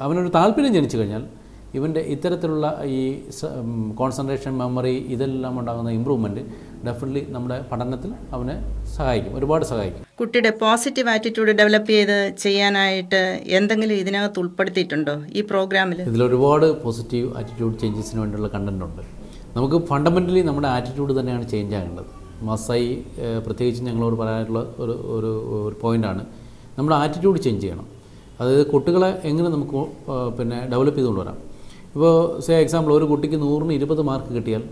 അവനൊരു താല്പര്യം ജനിച്ചു കഴിഞ്ഞാൽ ഇവൻ്റെ ഇത്തരത്തിലുള്ള ഈ കോൺസെൻട്രേഷൻ, മെമ്മറി ഇതെല്ലാം ഉണ്ടാകുന്ന ഇമ്പ്രൂവ്മെൻറ്റ് ഡെഫിനറ്റ്ലി നമ്മുടെ പഠനത്തിൽ അവനെ സഹായിക്കും, ഒരുപാട് സഹായിക്കും. കുട്ടിയുടെ പോസിറ്റീവ് ആറ്റിറ്റ്യൂഡ് ഡെവലപ്പ് ചെയ്യാനായിട്ട് എന്തെങ്കിലും ഇതിനകത്ത് ഉൾപ്പെടുത്തിയിട്ടുണ്ടോ ഈ പ്രോഗ്രാമിൽ? ഇതിലൊരുപാട് പോസിറ്റീവ് ആറ്റിറ്റ്യൂഡ് ചേഞ്ചസിന് വേണ്ടിയുള്ള കണ്ടൻ്റ് ഉണ്ട്. നമുക്ക് ഫണ്ടമെൻ്റലി നമ്മുടെ ആറ്റിറ്റ്യൂഡ് തന്നെയാണ് ചേഞ്ച് ആകേണ്ടത്. മാസായി പ്രത്യേകിച്ച് ഞങ്ങളോട് പറയാനുള്ള ഒരു പോയിൻ്റാണ് നമ്മുടെ ആറ്റിറ്റ്യൂഡ് ചേഞ്ച് ചെയ്യണം. അതായത് കുട്ടികളെ എങ്ങനെ നമുക്ക് ഡെവലപ്പ് ചെയ്തുകൊണ്ട് വരാം. ഇപ്പോൾ എക്സാമ്പിൾ, ഒരു കുട്ടിക്ക് 100-ന് 20 മാർക്ക് കിട്ടിയാൽ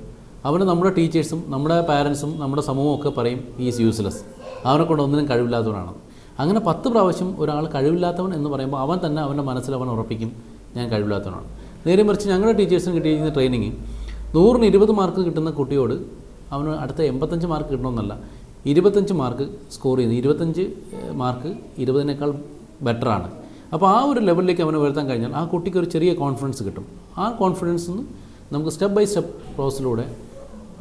അവന് നമ്മുടെ ടീച്ചേഴ്സും നമ്മുടെ പാരൻസും നമ്മുടെ സമൂഹവും ഒക്കെ പറയും ഈസ് യൂസ്ലെസ്, അവനെ കൊണ്ട് ഒന്നിനും കഴിവില്ലാത്തവനാണ്. അങ്ങനെ 10 പ്രാവശ്യം ഒരാൾ കഴിവില്ലാത്തവൻ എന്ന് പറയുമ്പോൾ അവൻ തന്നെ അവൻ്റെ മനസ്സിൽ അവൻ ഉറപ്പിക്കും ഞാൻ കഴിവില്ലാത്തവനാണ്. നേരെ മറിച്ച് ഞങ്ങളുടെ ടീച്ചേഴ്സിന് കിട്ടിയിരിക്കുന്ന ട്രെയിനിങ് 100-ന് 20 മാർക്ക് കിട്ടുന്ന കുട്ടിയോട് അവന് അടുത്ത 85 മാർക്ക് കിട്ടണമെന്നല്ല, 25 മാർക്ക് സ്കോർ ചെയ്യുന്നത്, 25 മാർക്ക് 20-നേക്കാൾ ബെറ്ററാണ്. അപ്പോൾ ആ ഒരു ലെവലിലേക്ക് അവനെ വരുത്താൻ കഴിഞ്ഞാൽ ആ കുട്ടിക്ക് ഒരു ചെറിയ കോൺഫിഡൻസ് കിട്ടും. ആ കോൺഫിഡൻസ് നമുക്ക് സ്റ്റെപ്പ് ബൈ സ്റ്റെപ്പ് പ്രോസസ്സിലൂടെ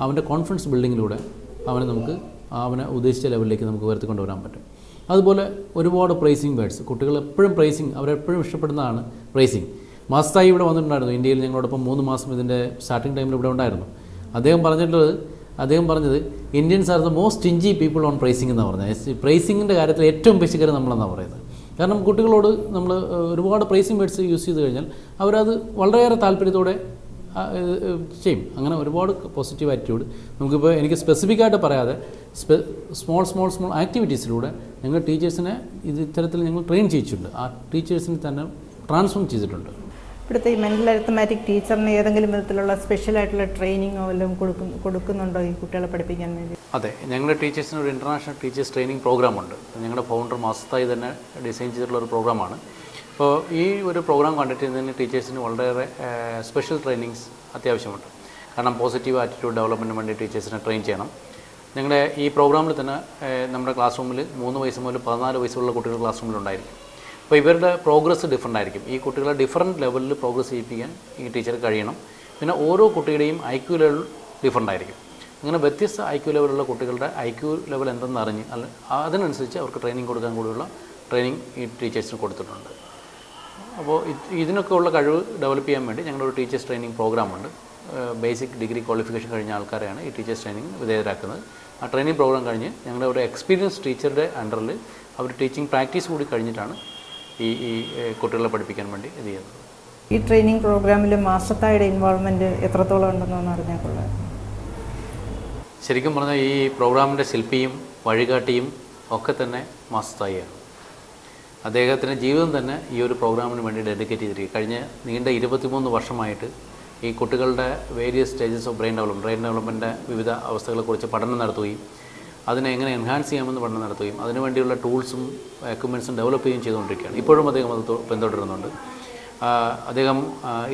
അവൻ്റെ കോൺഫിഡൻസ് ബിൽഡിങ്ങിലൂടെ അവനെ ഉദ്ദേശിച്ച ലെവലിലേക്ക് നമുക്ക് ഉയർത്തിക്കൊണ്ട് വരാൻ പറ്റും. അതുപോലെ ഒരുപാട് പ്രൈസിങ് വേർഡ്സ്, കുട്ടികൾ എപ്പോഴും പ്രൈസിങ്, അവരെപ്പോഴും ഇഷ്ടപ്പെടുന്നതാണ് പ്രൈസിങ്. മാസ്തായി ഇവിടെ വന്നിട്ടുണ്ടായിരുന്നു, ഇന്ത്യയിൽ ഞങ്ങളോടൊപ്പം 3 മാസം ഇതിൻ്റെ സ്റ്റാർട്ടിംഗ് ടൈമിൽ ഇവിടെ ഉണ്ടായിരുന്നു. അദ്ദേഹം പറഞ്ഞത് Indians are the most stingy people on pricing എന്നാണ് പറഞ്ഞത്. പ്രൈസിങ്ങിൻ്റെ കാര്യത്തിൽ ഏറ്റവും പിശുക്കർ നമ്മളെന്നാണ് പറയുന്നത്. കാരണം കുട്ടികളോട് നമ്മൾ ഒരുപാട് പ്രൈസിങ് വേർഡ്സ് യൂസ് ചെയ്ത് കഴിഞ്ഞാൽ അവരത് വളരെയേറെ താല്പര്യത്തോടെ ചെയ്യും. അങ്ങനെ ഒരുപാട് പോസിറ്റീവ് ആറ്റിറ്റ്യൂഡ് നമുക്കിപ്പോൾ എനിക്ക് സ്പെസിഫിക്കായിട്ട് പറയാതെ സ്മോൾ ആക്ടിവിറ്റീസിലൂടെ ഞങ്ങൾ ടീച്ചേഴ്സിനെ ഇത്തരത്തിൽ ഞങ്ങൾ ട്രെയിൻ ചെയ്യിച്ചിട്ടുണ്ട്. ആ ടീച്ചേഴ്സിനെ തന്നെ ട്രാൻസ്ഫോം ചെയ്തിട്ടുണ്ട്. ഇവിടുത്തെ ഈ മെൻ്റൽ അരിത്മാറ്റിക് ടീച്ചറിന് ഏതെങ്കിലും വിധത്തിലുള്ള സ്പെഷ്യലായിട്ടുള്ള ട്രെയിനിങ്ങോ വല്ലതും കൊടുക്കുന്നുണ്ടോ ഈ കുട്ടികളെ പഠിപ്പിക്കാൻ വേണ്ടി? അതെ, ഞങ്ങളുടെ ടീച്ചേഴ്സിന് ഒരു ഇൻ്റർനാഷണൽ ടീച്ചേഴ്സ് ട്രെയിനിങ് പ്രോഗ്രാമുണ്ട്. ഞങ്ങളുടെ ഫൗണ്ടർ മാസത്തായി തന്നെ ഡിസൈൻ ചെയ്തിട്ടുള്ള ഒരു പ്രോഗ്രാമാണ്. അപ്പോൾ ഈ ഒരു പ്രോഗ്രാം കണ്ടക്ട് ചെയ്യുന്നതിന് ടീച്ചേഴ്സിന് വളരെയേറെ സ്പെഷ്യൽ ട്രെയിനിങ്സ് അത്യാവശ്യമുണ്ട്. കാരണം പോസിറ്റീവ് ആറ്റിറ്റ്യൂഡ് ഡെവലപ്മെൻറ്റിന് വേണ്ടി ടീച്ചേഴ്സിനെ ട്രെയിൻ ചെയ്യണം. ഞങ്ങളുടെ ഈ പ്രോഗ്രാമിൽ തന്നെ നമ്മുടെ ക്ലാസ് റൂമിൽ 3 വയസ്സ് മുതൽ 14 വയസ്സുള്ള കുട്ടികൾ ക്ലാസ് റൂമിലുണ്ടായിരിക്കും. അപ്പോൾ ഇവരുടെ പ്രോഗ്രസ് ഡിഫറൻ്റ് ആയിരിക്കും. ഈ കുട്ടികളെ ഡിഫറൻറ്റ് ലെവലിൽ പ്രോഗ്രസ് ചെയ്യിപ്പിക്കാൻ ഈ ടീച്ചർ കഴിയണം. പിന്നെ ഓരോ കുട്ടിയുടെയും IQ ലെവൽ ഡിഫറൻ്റ് ആയിരിക്കും. അങ്ങനെ വ്യത്യസ്ത IQ ലെവലുള്ള കുട്ടികളുടെ IQ ലെവൽ എന്തെന്ന് അറിഞ്ഞ് അതിനനുസരിച്ച് അവർക്ക് ട്രെയിനിങ് കൊടുക്കാൻ കൂടിയുള്ള ട്രെയിനിങ് ഈ ടീച്ചേഴ്സിന് കൊടുത്തിട്ടുണ്ട്. അപ്പോൾ ഇതിനൊക്കെ ഉള്ള കഴിവ് ഡെവലപ്പ് ചെയ്യാൻ വേണ്ടി ഞങ്ങളുടെ ഒരു ടീച്ചേഴ്സ് ട്രെയിനിങ് പ്രോഗ്രാമുണ്ട്. ബേസിക് ഡിഗ്രി ക്വാളിഫിക്കേഷൻ കഴിഞ്ഞ ആൾക്കാരെയാണ് ഈ ടീച്ചേഴ്സ് ട്രെയിനിങ് വിധേയരാക്കുന്നത്. ആ ട്രെയിനിങ് പ്രോഗ്രാം കഴിഞ്ഞ് ഞങ്ങളുടെ ഒരു എക്സ്പീരിയൻസ് ടീച്ചറുടെ അണ്ടറിൽ അവർ ടീച്ചിങ് പ്രാക്ടീസ് കൂടി കഴിഞ്ഞിട്ടാണ് ഈ കുട്ടികളെ പഠിപ്പിക്കാൻ വേണ്ടി ഇത് ചെയ്യുന്നത്. ഈ ട്രെയിനിങ് പ്രോഗ്രാമിൽ മാസത്തായുടെ ഇൻവോൾവ്മെൻറ്റ് എത്രത്തോളം ഉണ്ടെന്ന് അറിഞ്ഞാൽ കൊള്ളാം. ശരിക്കും പറഞ്ഞാൽ ഈ പ്രോഗ്രാമിൻ്റെ ശില്പിയും വഴികാട്ടിയും ഒക്കെ തന്നെ മാസത്തായിയാണ്. അദ്ദേഹത്തിൻ്റെ ജീവിതം തന്നെ ഈ ഒരു പ്രോഗ്രാമിന് വേണ്ടി ഡെഡിക്കേറ്റ് ചെയ്തിരിക്കുക. കഴിഞ്ഞ നീണ്ട 23 വർഷമായിട്ട് ഈ കുട്ടികളുടെ വേരിയസ് സ്റ്റേജസ് ഓഫ് ബ്രെയിൻ ഡെവലപ്മെൻറ്റിൻ്റെ വിവിധ അവസ്ഥകളെക്കുറിച്ച് പഠനം നടത്തുകയും അതിനെ എങ്ങനെ എൻഹാൻസ് ചെയ്യാമെന്ന് പഠനം നടത്തുകയും അതിനുവേണ്ടിയുള്ള ടൂൾസും എക്യുപ്മെൻറ്റ്സും ഡെവലപ്പ് ചെയ്യുകയും ചെയ്തുകൊണ്ടിരിക്കുകയാണ്. ഇപ്പോഴും അദ്ദേഹം അത് പിന്തുടരുന്നുണ്ട്. അദ്ദേഹം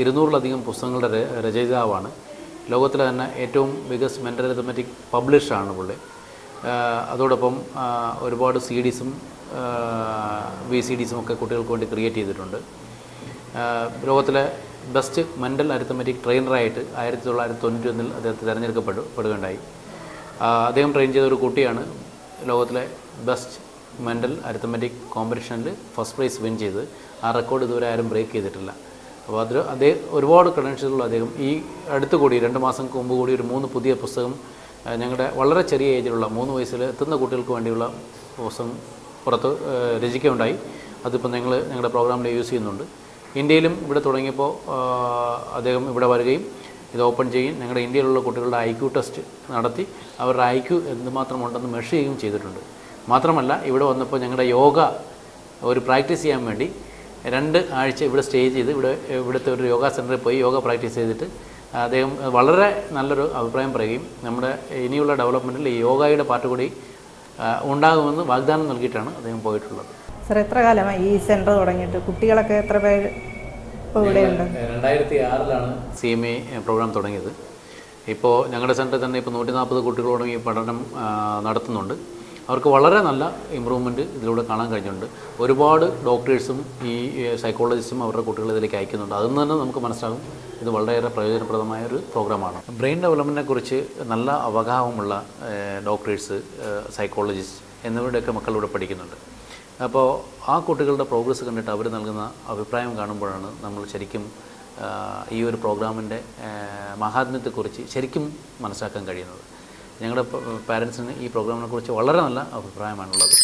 200-ലധികം പുസ്തകങ്ങളുടെ രചയിതാവാണ്. ലോകത്തിലെ തന്നെ ഏറ്റവും ബിഗസ്റ്റ് മെൻ്റൽ അരിത്മെറ്റിക് പബ്ലിഷറാണ് പുള്ളി. അതോടൊപ്പം ഒരുപാട് CDസും VCDസും ഒക്കെ കുട്ടികൾക്ക് വേണ്ടി ക്രിയേറ്റ് ചെയ്തിട്ടുണ്ട്. ലോകത്തിലെ ബെസ്റ്റ് മെൻ്റൽ അരിത്മെറ്റിക് ട്രെയിനറായിട്ട് 1991 അദ്ദേഹത്തെ തിരഞ്ഞെടുക്കപ്പെടുകയുണ്ടായി. അദ്ദേഹം ട്രെയിൻ ചെയ്ത ഒരു കുട്ടിയാണ് ലോകത്തിലെ ബെസ്റ്റ് മെൻ്റൽ അരിത്മെറ്റിക് കോമ്പറ്റീഷനിൽ ഫസ്റ്റ് പ്രൈസ് വിൻ ചെയ്ത്. ആ റെക്കോർഡ് ഇതുവരെ ആരും ബ്രേക്ക് ചെയ്തിട്ടില്ല. അപ്പോൾ അദ്ദേഹം ഒരുപാട് ക്രെഡൻഷ്യലുള്ള അദ്ദേഹം ഈ അടുത്ത് കൂടി 2 മാസം മുമ്പ് കൂടി ഒരു 3 പുതിയ പുസ്തകം ഞങ്ങളുടെ വളരെ ചെറിയ ഏജിലുള്ള 3 വയസ്സിൽ എത്തുന്ന കുട്ടികൾക്ക് വേണ്ടിയുള്ള പുസ്തകം പുറത്ത് രചിക്കുകയുണ്ടായി. അതിപ്പോൾ ഞങ്ങളുടെ പ്രോഗ്രാമിൽ യൂസ് ചെയ്യുന്നുണ്ട്. ഇന്ത്യയിലും ഇവിടെ തുടങ്ങിയപ്പോൾ അദ്ദേഹം ഇവിടെ വരികയും ഇത് ഓപ്പൺ ചെയ്യും. ഞങ്ങളുടെ ഇന്ത്യയിലുള്ള കുട്ടികളുടെ IQ ടെസ്റ്റ് നടത്തി അവരുടെ IQ എന്തുമാത്രം ഉണ്ടെന്ന് മെഷർ ചെയ്യുകയും ചെയ്തിട്ടുണ്ട്. മാത്രമല്ല ഇവിടെ വന്നപ്പോൾ ഞങ്ങളുടെ യോഗ ഒരു പ്രാക്ടീസ് ചെയ്യാൻ വേണ്ടി 2 ആഴ്ച ഇവിടെ സ്റ്റേ ചെയ്ത് ഇവിടുത്തെ ഒരു യോഗ സെൻറ്ററിൽ പോയി യോഗ പ്രാക്ടീസ് ചെയ്തിട്ട് അദ്ദേഹം വളരെ നല്ലൊരു അഭിപ്രായം പറയുകയും നമ്മുടെ ഇനിയുള്ള ഡെവലപ്മെൻറ്റിൽ ഈ യോഗയുടെ പാർട്ട് കൂടി ഉണ്ടാകുമെന്ന് വാഗ്ദാനം നൽകിയിട്ടാണ് അദ്ദേഹം പോയിട്ടുള്ളത്. സർ, എത്ര കാലമായി ഈ സെൻറ്റർ തുടങ്ങിയിട്ട്? കുട്ടികളൊക്കെ എത്ര പേര് ഇപ്പോൾ ഇവിടെയുണ്ട്? 2006-ലാണ് CMA പ്രോഗ്രാം തുടങ്ങിയത്. ഇപ്പോൾ ഞങ്ങളുടെ സെൻറ്ററിൽ തന്നെ ഇപ്പോൾ 140 കുട്ടികളോടും ഈ പഠനം നടത്തുന്നുണ്ട്. അവർക്ക് വളരെ നല്ല ഇമ്പ്രൂവ്മെൻറ്റ് ഇതിലൂടെ കാണാൻ കഴിഞ്ഞിട്ടുണ്ട്. ഒരുപാട് ഡോക്ടേഴ്സും ഈ സൈക്കോളജിസ്റ്റും അവരുടെ കുട്ടികളെ ഇതിലേക്ക് അയക്കുന്നുണ്ട്. അതിൽ നിന്ന് തന്നെ നമുക്ക് മനസ്സിലാകും ഇത് വളരെയേറെ പ്രയോജനപ്രദമായ ഒരു പ്രോഗ്രാമാണ്. ബ്രെയിൻ ഡെവലപ്മെൻറ്റിനെ കുറിച്ച് നല്ല അവഗാഹമുള്ള ഡോക്ടേഴ്സ്, സൈക്കോളജിസ്റ്റ് എന്നിവരുടെയൊക്കെ മക്കളിവിടെ പഠിക്കുന്നുണ്ട്. അപ്പോൾ ആ കുട്ടികളുടെ പ്രോഗ്രസ് കണ്ടിട്ട് അവർ നൽകുന്ന അഭിപ്രായം കാണുമ്പോഴാണ് നമ്മൾ ശരിക്കും ഈ ഒരു പ്രോഗ്രാമിൻ്റെ മഹാത്മ്യത്തെക്കുറിച്ച് ശരിക്കും മനസ്സിലാക്കാൻ കഴിയുന്നത്. ഞങ്ങളുടെ പാരൻസിന് ഈ പ്രോഗ്രാമിനെക്കുറിച്ച് വളരെ നല്ല അഭിപ്രായമാണുള്ളത്.